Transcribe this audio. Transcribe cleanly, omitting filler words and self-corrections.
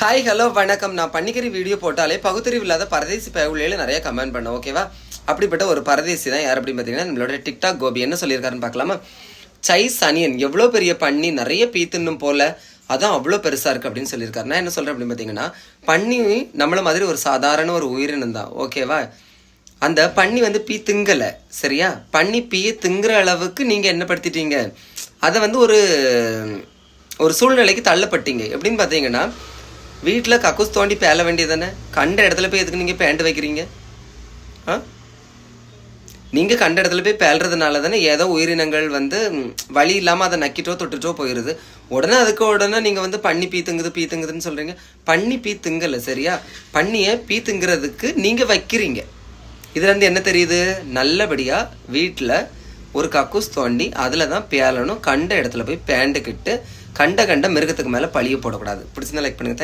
Hi hello வணக்கம். நான் பன்னிக்கறி video போட்டாலே பகுத்தறிவு இல்லாத பரதேசி பயவுள்ளையில நிறைய கமெண்ட் பண்ணேன். ஓகேவா? அப்படிப்பட்ட ஒரு பரதேசி தான் யார் அப்படின்னு பார்த்தீங்கன்னா நம்மளோட டிக்டாக் கோபி. என்ன சொல்லியிருக்காருன்னு பார்க்கலாமா? சைஸ் அனியன் எவ்வளோ பெரிய பண்ணி நிறைய பீத்துன்னும் போல, அதான் அவ்வளோ பெருசாக இருக்குது அப்படின்னு சொல்லியிருக்காரு. நான் என்ன சொல்கிறேன் அப்படின்னு பார்த்தீங்கன்னா, பன்னி நம்மள மாதிரி ஒரு சாதாரண ஒரு உயிரினம் தான். ஓகேவா? அந்த பன்னி வந்து பீ திங்கலை, சரியா? பன்னி பீயை திங்குற அளவுக்கு நீங்கள் என்ன படுத்திட்டீங்க, அதை வந்து ஒரு சூழ்நிலைக்கு தள்ளப்பட்டீங்க. எப்படின்னு பார்த்தீங்கன்னா, வீட்டில் கக்கூஸ் தோண்டி பேல வேண்டியதானே? கண்ட இடத்துல போய் எதுக்கு நீங்கள் பேண்ட் வைக்கிறீங்க? நீங்கள் கண்ட இடத்துல போய் பேல்றதுனால தானே ஏதோ உயிரினங்கள் வந்து வழி இல்லாமல் அதை நக்கிட்டோ தொட்டுட்டோ போயிடுது. உடனே நீங்கள் வந்து பன்னி பீத்துங்குதுன்னு சொல்கிறீங்க. பன்னி பீத்துங்கல்ல, சரியா? பன்னியை பீத்துங்கிறதுக்கு நீங்கள் வைக்கிறீங்க. இதுலேருந்து என்ன தெரியுது? நல்லபடியாக வீட்டில் ஒரு கக்கூஸ் தோண்டி அதில் தான் பேலணும். கண்ட இடத்துல போய் பேண்ட்டுக்கிட்டு கண்ட மிருகத்துக்கு மேலே பழிய போடக்கூடாது. பிடிச்சிருந்தா லைக் பண்ணுங்க.